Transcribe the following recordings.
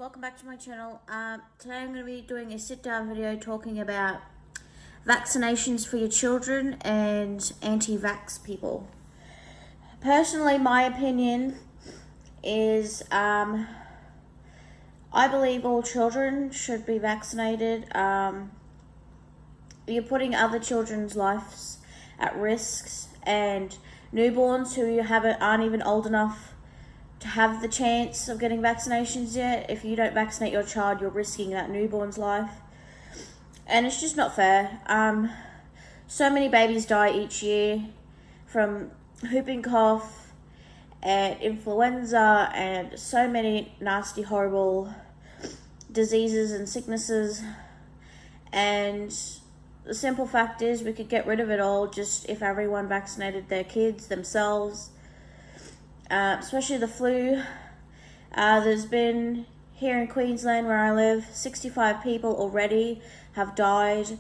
welcome back to my channel. Today I'm going to be doing a sit-down video talking about vaccinations for your children and anti-vax people. Personally, my opinion is I believe all children should be vaccinated. You're putting other children's lives at risks, and newborns who aren't even old enough to have the chance of getting vaccinations yet. If you don't vaccinate your child, you're risking that newborn's life, and it's just not fair. So many babies die each year from whooping cough and influenza and so many nasty, horrible diseases and sicknesses, and the simple fact is we could get rid of it all just if everyone vaccinated their kids themselves. Especially the flu. There's been, here in Queensland where I live, 65 people already have died.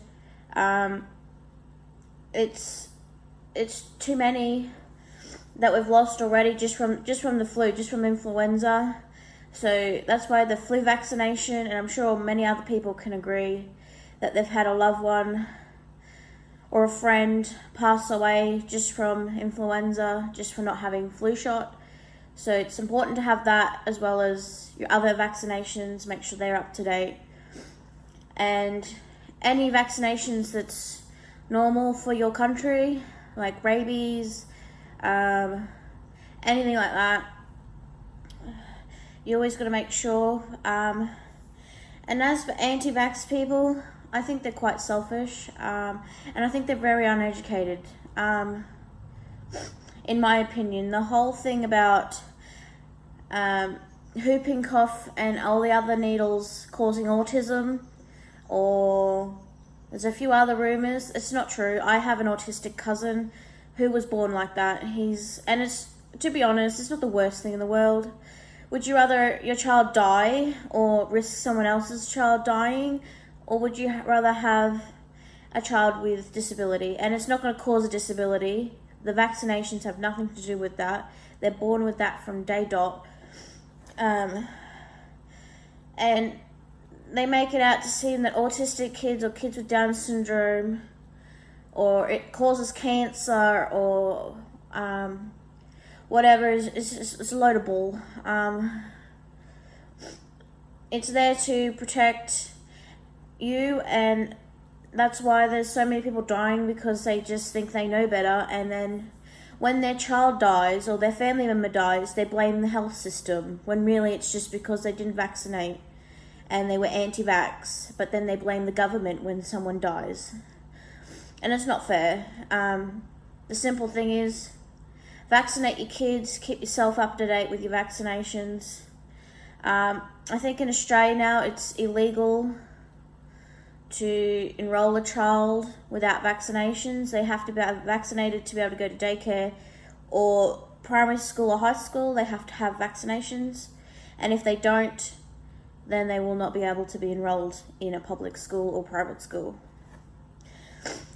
It's too many that we've lost already just from the flu, just from influenza. So that's why the flu vaccination, and I'm sure many other people can agree that they've had a loved one or a friend pass away just from influenza, just for not having flu shot. So it's important to have that as well as your other vaccinations, make sure they're up to date. And any vaccinations that's normal for your country, like rabies, anything like that, you always got to make sure. And as for anti-vax people, I think they're quite selfish, and I think they're very uneducated. In my opinion, the whole thing about whooping cough and all the other needles causing autism, or there's a few other rumors, it's not true. I have an autistic cousin who was born like that. To be honest, it's not the worst thing in the world. Would you rather your child die or risk someone else's child dying, or would you rather have a child with disability? And it's not going to cause a disability. The vaccinations have nothing to do with that. They're born with that from day dot. And they make it out to seem that autistic kids or kids with Down syndrome, or it causes cancer, or whatever, it's a load of bull. It's there to protect you, and that's why there's so many people dying, because they just think they know better, and then when their child dies or their family member dies, they blame the health system, when really it's just because they didn't vaccinate and they were anti-vax, but then they blame the government when someone dies. And it's not fair. The simple thing is, vaccinate your kids, keep yourself up to date with your vaccinations. I think in Australia now it's illegal to enroll a child without vaccinations. They have to be vaccinated to be able to go to daycare or primary school or high school. They have to have vaccinations, and if they don't, then they will not be able to be enrolled in a public school or private school.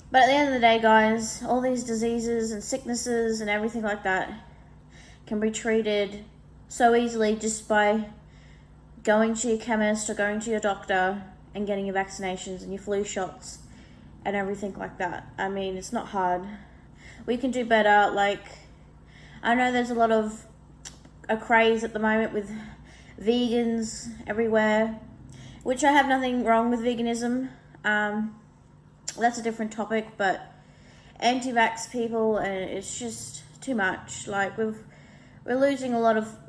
But at the end of the day, guys, all these diseases and sicknesses and everything like that can be treated so easily just by going to your chemist or going to your doctor and getting your vaccinations and your flu shots and everything like that. I mean, it's not hard. We can do better. Like, I know there's a lot of a craze at the moment with vegans everywhere, which I have nothing wrong with veganism. That's a different topic, but anti-vax people, and it's just too much. Like, we're losing a lot of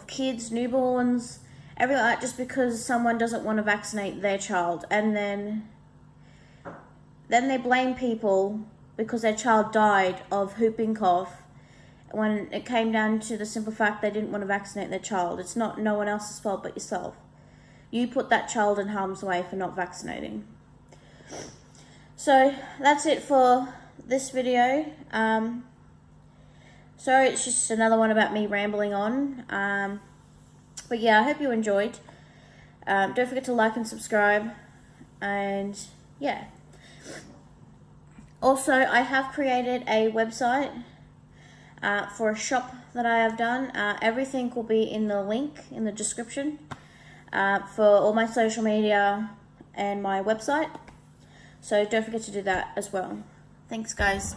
kids, newborns, everything like that, just because someone doesn't want to vaccinate their child, and then they blame people because their child died of whooping cough, when it came down to the simple fact they didn't want to vaccinate their child. It's not no one else's fault but yourself. You put that child in harm's way for not vaccinating. So that's it for this video. Sorry, it's just another one about me rambling on. But yeah, I hope you enjoyed. Don't forget to like and subscribe. And yeah. Also, I have created a website for a shop that I have done. Everything will be in the link in the description. for all my social media and my website. So don't forget to do that as well. Thanks, guys.